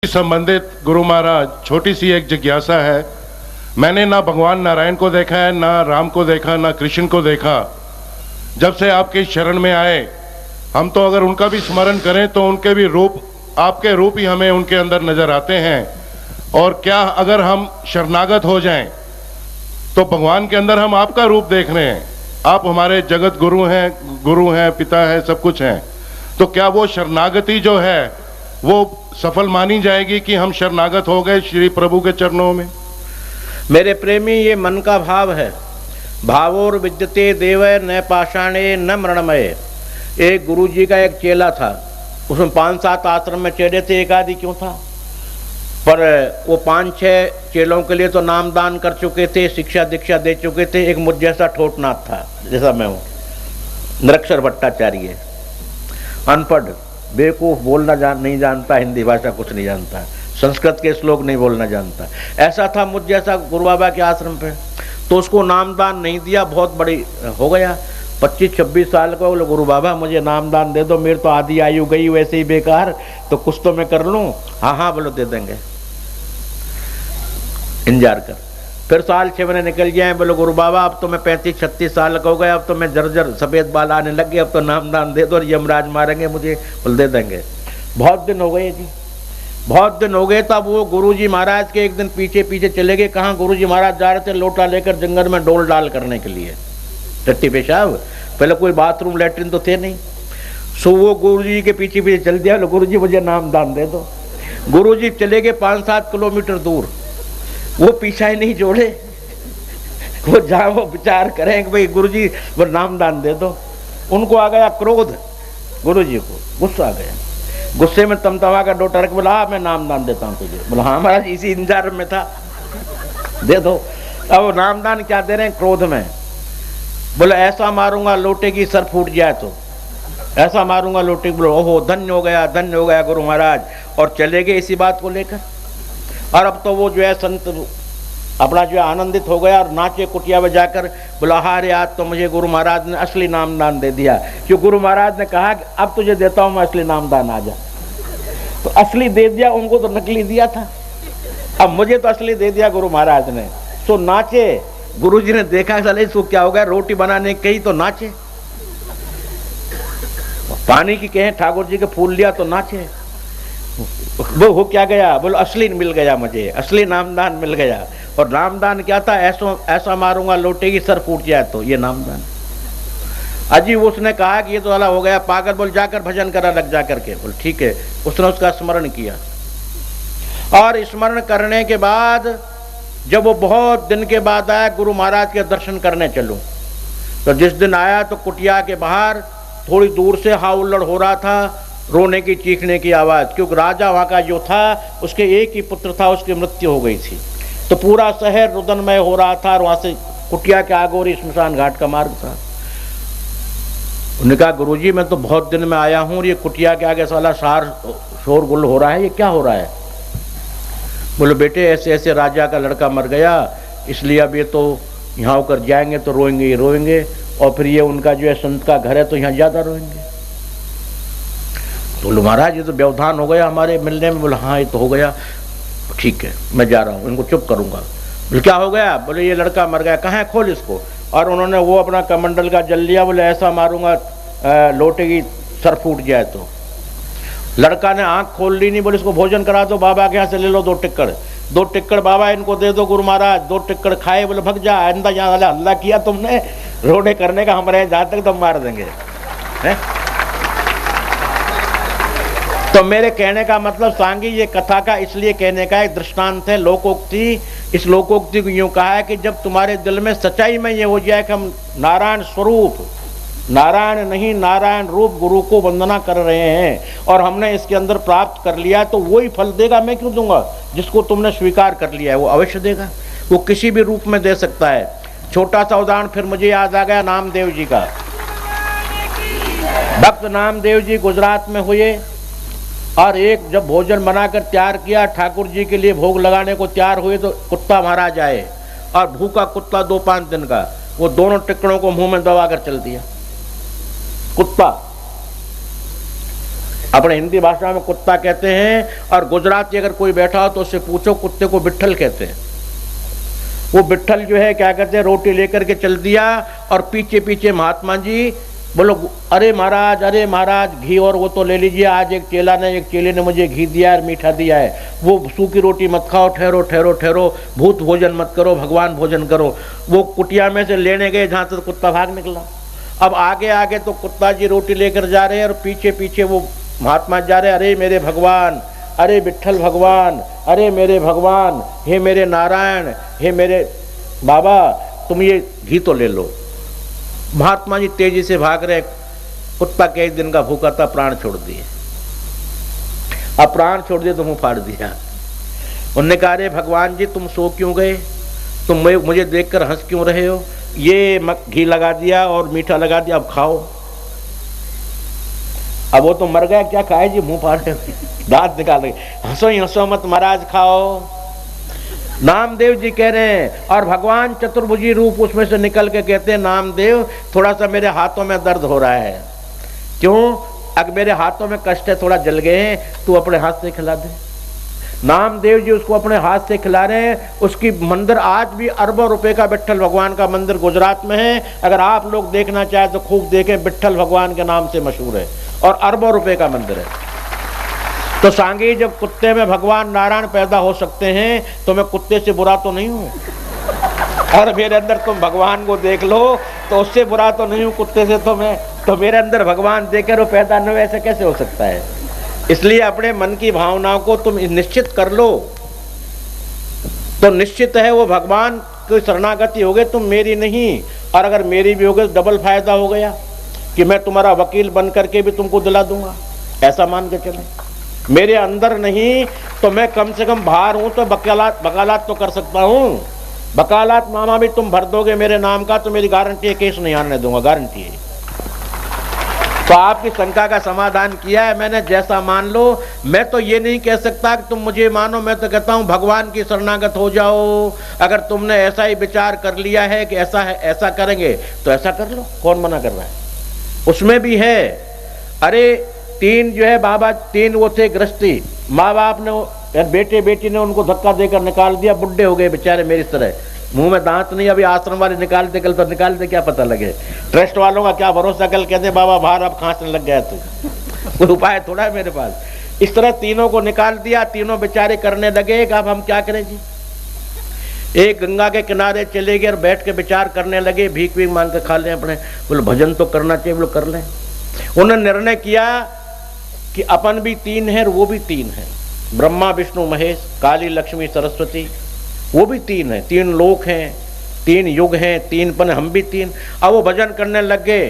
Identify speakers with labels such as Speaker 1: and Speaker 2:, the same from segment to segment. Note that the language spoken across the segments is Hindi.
Speaker 1: संबंधित गुरु महाराज, छोटी सी एक जिज्ञासा है। मैंने ना भगवान नारायण को देखा है, ना राम को देखा, ना कृष्ण को देखा। जब से आपके शरण में आए, हम तो अगर उनका भी स्मरण करें तो उनके भी रूप, आपके रूप ही हमें उनके अंदर नजर आते हैं। और क्या अगर हम शरणागत हो जाएं तो भगवान के अंदर हम आपका रूप देख रहे हैं। आप हमारे जगत गुरु हैं, पिता हैं, सब कुछ हैं। तो क्या वो शरणागति जो है वो सफल मानी जाएगी कि हम शरणागत हो गए श्री प्रभु के चरणों में?
Speaker 2: मेरे प्रेमी, ये मन का भाव है। भावोर विद्यते देव न पाषाणे न मरणमय। एक गुरु जी का एक चेला था, उसमें 5-7 आश्रम में चेले थे, एक आदि क्यों था। पर वो 5-6 चेलों के लिए तो नामदान कर चुके थे, शिक्षा दीक्षा दे चुके थे। एक मुझ जैसा ठोटनाथ था, जैसा मैं हूँ, निरक्षर भट्टाचार्य, अनपढ़, बेवकूफ, बोलना नहीं जानता, हिंदी भाषा कुछ नहीं जानता, संस्कृत के श्लोक नहीं बोलना जानता। ऐसा था मुझ जैसा गुरु बाबा के आश्रम पे। तो उसको नामदान नहीं दिया, बहुत बड़ी हो गया, 25-26 साल का। बोले गुरु बाबा मुझे नामदान दे दो, मेरी तो आधी आयु गई वैसे ही बेकार, तो कुछ तो मैं कर लूँ। हाँ हाँ बोलो दे देंगे, इंतजार कर। फिर साल 6 महीने निकल गए। बोलो गुरु बाबा अब तो मैं 35-36 साल का हो गया, अब तो मैं जर्जर सफ़ेद बाल आने लग गए, अब तो नामदान दे दो और यमराज मारेंगे मुझे। बोल दे देंगे। बहुत दिन हो गए जी, बहुत दिन हो गए। तब वो गुरुजी महाराज के एक दिन पीछे पीछे चले गए। कहाँ? गुरुजी महाराज जा रहे थे लोटा लेकर जंगल में डोल डाल करने के लिए, टट्टी पेशाब। पहले कोई बाथरूम लैट्रिन तो थे नहीं। सो वो गुरुजी के पीछे पीछे चल दिया। गुरुजी मुझे नामदान दे दो। गुरुजी चले गए 5-7 किलोमीटर दूर। वो पीछा ही नहीं जोड़े, वो जहाँ वो विचार करें कि भाई गुरुजी वो नामदान दे दो। उनको आ गया क्रोध, गुरुजी को गुस्सा आ गया। गुस्से में तमतमा का डोटा रख बोला मैं नामदान देता हूँ तुझे। बोला हाँ महाराज, इसी इंतजार में था, दे दो। अब वो नामदान क्या दे रहे हैं? क्रोध में। बोले ऐसा मारूंगा लोटे की सर फूट जाए तो, ऐसा मारूंगा लोटे। बोलो ओहो धन्य हो गया, धन्य हो गया गुरु महाराज। और चले गए इसी बात को लेकर। और अब तो वो जो है संत अपना जो है आनंदित हो गया और नाचे कुटिया में जाकर बोला हारे आज तो मुझे गुरु महाराज ने असली नामदान दे दिया। क्यों? गुरु महाराज ने कहा कि अब तुझे देता हूँ मैं असली नामदान, आ जा। तो असली दे दिया, उनको तो नकली दिया था। अब मुझे तो असली दे दिया गुरु महाराज ने। तो नाचे। गुरु जी ने देखा चले इसको क्या हो गया, रोटी बनाने कही तो नाचे, पानी की कहें ठाकुर जी के फूल लिया तो नाचे। वो हो क्या गया? बोलो असली मिल गया मुझे, असली नामदान मिल गया। और नामदान क्या था? ऐसा मारूंगा लोटे की सर फूट जाए तो, ये नामदान। अजीब उसने कहा कि ये तो अलग हो गया पागल। बोल जाकर भजन करा लग जा करके। बोल ठीक है। उसने उसका स्मरण किया और स्मरण करने के बाद जब वो बहुत दिन के बाद आया, गुरु महाराज के दर्शन करने चलूं, तो जिस दिन आया तो कुटिया के बाहर थोड़ी दूर से हाउल्लड़ हो रहा था, रोने की चीखने की आवाज़। क्योंकि राजा वहाँ का जो था उसके एक ही पुत्र था, उसकी मृत्यु हो गई थी। तो पूरा शहर रुदनमय हो रहा था और वहाँ से कुटिया के आगे और स्मशान घाट का मार्ग था। उन्होंने कहा गुरुजी मैं तो बहुत दिन में आया हूँ और ये कुटिया के आगे साला शोरगुल हो रहा है, ये क्या हो रहा है? बोले बेटे ऐसे ऐसे राजा का लड़का मर गया, इसलिए अब ये तो यहाँ होकर जाएंगे तो रोएंगे ही रोएंगे, और फिर ये उनका जो है संत का घर है तो यहाँ ज़्यादा रोएंगे। तो बोलो महाराज ये तो व्यवधान हो गया हमारे मिलने में। बोले हाँ ये तो हो गया, ठीक है मैं जा रहा हूँ, इनको चुप करूँगा। बोले क्या हो गया? बोले ये लड़का मर गया। कहाँ है? खोल इसको। और उन्होंने वो अपना कमंडल का जल लिया। बोले ऐसा मारूंगा लोटे की सर फूट जाए तो। लड़का ने आँख खोल ली नहीं। बोले इसको भोजन करा दो, बाबा के यहाँ से ले लो 2 टिक्कड़, 2 टिक्कड़ बाबा इनको दे दो गुरु महाराज। 2 टिक्कड़ खाए। बोले भग जा, आइंदा यहाँ हल्ला किया तुमने रोने करने का, हमारे जहाँ तक तुम मार देंगे। है? तो मेरे कहने का मतलब सांगी ये कथा का इसलिए कहने का एक दृष्टांत है, लोकोक्ति। इस लोकोक्ति को यूँ कहा है कि जब तुम्हारे दिल में सच्चाई में ये हो जाए कि हम नारायण स्वरूप, नारायण नहीं नारायण रूप गुरु को वंदना कर रहे हैं और हमने इसके अंदर प्राप्त कर लिया, तो वही फल देगा। मैं क्यों दूंगा? जिसको तुमने स्वीकार कर लिया है वो अवश्य देगा। वो किसी भी रूप में दे सकता है। छोटा सा उदाहरण फिर मुझे याद आ गया नामदेव जी का। भक्त नामदेव जी गुजरात में हुए और एक जब भोजन बनाकर तैयार किया, ठाकुर जी के लिए भोग लगाने को तैयार हुए, तो कुत्ता महाराज आए और भूखा कुत्ता 2-5 दिन का, वो दोनों टिक्कड़ों को मुंह में दबा कर चल दिया कुत्ता। अपने हिंदी भाषा में कुत्ता कहते हैं, और गुजराती अगर कोई बैठा हो तो उससे पूछो, कुत्ते को बिट्ठल कहते हैं। वो बिट्ठल जो है क्या कहते हैं, रोटी लेकर के चल दिया और पीछे पीछे महात्मा जी बोलो, अरे महाराज घी और वो तो ले लीजिए, आज एक चेले ने मुझे घी दिया है, मीठा दिया है, वो सूखी रोटी मत खाओ, ठहरो ठहरो ठहरो, भूत भोजन मत करो, भगवान भोजन करो। वो कुटिया में से लेने गए जहाँ तक कुत्ता भाग निकला। अब आगे आगे तो कुत्ता जी रोटी लेकर जा रहे हैं और पीछे पीछे वो महात्मा जा रहे हैं, अरे मेरे भगवान, अरे विट्ठल भगवान, अरे मेरे भगवान, हे मेरे नारायण, हे मेरे बाबा, तुम ये घी तो ले लो। महात्मा जी तेजी से भाग रहे, कुत्ता कई दिन का भूखा था, प्राण छोड़ दिए। अब प्राण छोड़ दिए तो मुंह फाड़ दिया। उन्होंने कहा, अरे भगवान जी तुम सो क्यों गए, तुम मुझे देखकर हंस क्यों रहे हो, ये घी लगा दिया और मीठा लगा दिया, अब खाओ। अब वो तो मर गया, क्या खाए जी, मुंह फाड़ दांत निकाल रहे, हंसो ही हंसो मत महाराज, खाओ। नामदेव जी कह रहे हैं, और भगवान चतुर्भुजी रूप उसमें से निकल के कहते हैं, नामदेव थोड़ा सा मेरे हाथों में दर्द हो रहा है। क्यों? अगर मेरे हाथों में कष्ट है, थोड़ा जल गए हैं, तू अपने हाथ से खिला दे। नामदेव जी उसको अपने हाथ से खिला रहे हैं। उसकी मंदिर आज भी अरबों रुपए का विट्ठल भगवान का मंदिर गुजरात में है। अगर आप लोग देखना चाहें तो खूब देखें, विट्ठल भगवान के नाम से मशहूर है और अरबों रुपए का मंदिर है। तो सांगी, जब कुत्ते में भगवान नारायण पैदा हो सकते हैं तो मैं कुत्ते से बुरा तो नहीं हूं, और मेरे अंदर तुम भगवान को देख लो तो उससे बुरा तो नहीं हूं कुत्ते से। तो मैं तो मेरे अंदर भगवान देकर वो पैदा न हो, ऐसे कैसे हो सकता है? इसलिए अपने मन की भावनाओं को तुम निश्चित कर लो, तो निश्चित है वो भगवान की शरणागति हो गई, तुम मेरी नहीं। और अगर मेरी भी हो गई तो डबल फायदा हो गया कि मैं तुम्हारा वकील बन करके भी तुमको दिला दूंगा, ऐसा मान के चले। मेरे अंदर नहीं तो मैं कम से कम बाहर हूं तो वकालत तो कर सकता हूं। वकालत मामा भी तुम भर दोगे मेरे नाम का तो मेरी गारंटी है, केस नहीं आने दूंगा, गारंटी है। तो आपकी शंका का समाधान किया है मैंने, जैसा मान लो। मैं तो ये नहीं कह सकता कि तुम मुझे मानो, मैं तो कहता हूं भगवान की शरणागत हो जाओ। अगर तुमने ऐसा ही विचार कर लिया है कि ऐसा है, ऐसा करेंगे तो ऐसा कर लो, कौन मना कर रहा है? उसमें भी है, अरे तीन जो है बाबा, तीन वो थे गृहस्थी, माँ बाप ने बेटे बेटी ने उनको धक्का देकर निकाल दिया, बुढ़े हो गए बेचारे मेरी तरह, मुंह में दांत नहीं। अभी आश्रम वाले निकालते, कल तो निकालते, क्या पता लगे। ट्रस्ट वालों का क्या भरोसा, कल कहते बाबा बाहर अब खांसने लग गया, तो कोई उपाय थोड़ा है मेरे पास। इस तरह तीनों को निकाल दिया, तीनों बेचारे करने लगे कि अब हम क्या करें जी। एक गंगा के किनारे चले गए और बैठ के विचार करने लगे, भीख भीख मांग के खा लें अपने, बोले भजन तो करना चाहिए, बोले कर लें। उन्होंने निर्णय किया कि अपन भी तीन है और वो भी तीन है, ब्रह्मा विष्णु महेश, काली लक्ष्मी सरस्वती, वो भी तीन है, तीन लोक हैं, तीन युग हैं, तीन पन, हम भी तीन। अब वो भजन करने लग गए,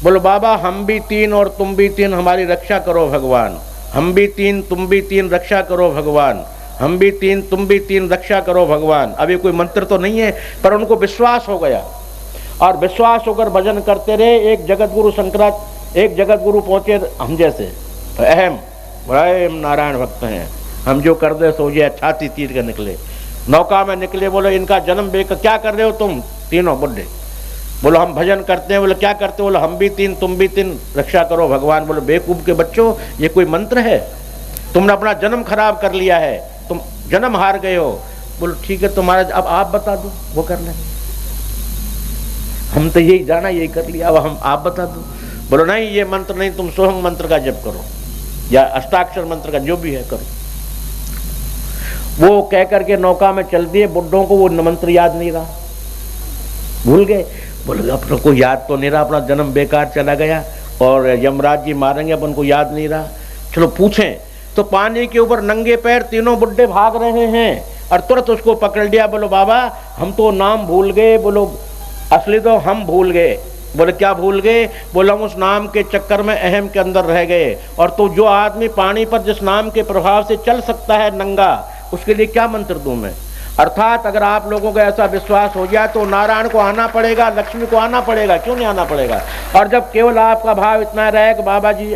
Speaker 2: बोलो बाबा हम भी तीन और तुम भी तीन, हमारी रक्षा करो भगवान। हम भी तीन तुम भी तीन, रक्षा करो भगवान। हम भी तीन तुम भी तीन, रक्षा करो भगवान। अभी कोई मंत्र तो नहीं है, पर उनको विश्वास हो गया और विश्वास होकर भजन करते रहे। एक जगत गुरु पहुंचे हम जैसे, अहम बड़े नारायण भक्त हैं, हम जो कर दे सो ये, छाती तीर के निकले, नौका में निकले। बोलो इनका जन्म बेकर, क्या कर रहे हो तुम तीनों बुढ़े? बोलो हम भजन करते हैं। बोलो क्या करते हो? बोलो हम भी तीन तुम भी तीन, रक्षा करो भगवान। बोलो बेवकूफ के बच्चों, ये कोई मंत्र है? तुमने अपना जन्म खराब कर लिया है, तुम जन्म हार गए हो। बोलो ठीक है तुम्हारा, अब आप बता दो, वो कर लेंगे, हम तो यही जाना, यही कर लिया, अब हम आप बता दो। बोलो नहीं ये मंत्र नहीं, तुम सोहंग मंत्र का जप करो या अष्टाक्षर मंत्र का, जो भी है करो। वो कह करके नौका में चल दिए। बुड्ढों को वो मंत्र याद नहीं रहा, भूल गए। बोले अपने को याद तो नहीं रहा, अपना जन्म बेकार चला गया और यमराज जी मारेंगे, अपन को याद नहीं रहा। चलो पूछें। तो पानी के ऊपर नंगे पैर तीनों बुड्ढे भाग रहे हैं और तुरंत उसको पकड़ लिया। बोलो बाबा हम तो नाम भूल गए। बोलो असली तो हम भूल गए। बोले क्या भूल गए? बोला हम उस नाम के चक्कर में अहम के अंदर रह गए। और तो जो आदमी पानी पर जिस नाम के प्रभाव से चल सकता है नंगा, उसके लिए क्या मंत्र दूं मैं? अर्थात अगर आप लोगों को ऐसा विश्वास हो गया तो नारायण को आना पड़ेगा, लक्ष्मी को आना पड़ेगा, क्यों नहीं आना पड़ेगा? और जब केवल आपका भाव इतना रहे कि बाबा जी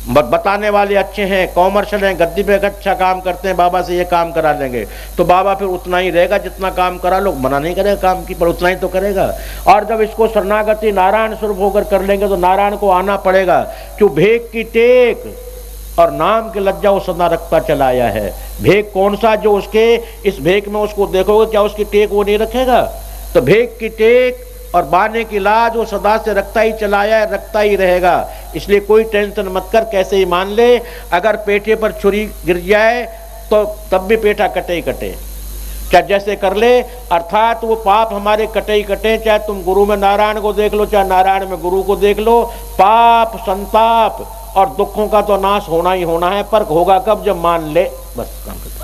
Speaker 2: बताने वाले अच्छे हैं, कॉमर्शियल हैं, गद्दी पे अच्छा काम करते हैं, बाबा से ये काम करा लेंगे, तो बाबा फिर उतना ही रहेगा जितना काम करा। लोग मना नहीं करेगा काम की, पर उतना ही तो करेगा। और जब इसको शरणागति नारायण स्वरूप होकर कर लेंगे तो नारायण को आना पड़ेगा। क्यों? भेक की टेक और नाम की लज्जा वो सदा रखता चला आया है। भेक कौन सा जो उसके इस भेक में उसको देखोगे क्या उसकी टेक वो नहीं रखेगा? तो भेक की टेक और बाने की लाज वो सदा से रखता ही चला आया है, रखता ही रहेगा। इसलिए कोई टेंशन मत कर, कैसे ही मान ले। अगर पेटे पर छुरी गिर जाए तो तब भी पेटा कटे ही कटे, चाहे जैसे कर ले। अर्थात वो पाप हमारे कटे ही कटे, चाहे तुम गुरु में नारायण को देख लो, चाहे नारायण में गुरु को देख लो। पाप, संताप और दुखों का तो नाश होना ही होना है, पर होगा कब? जब मान ले, बस काम खत्म।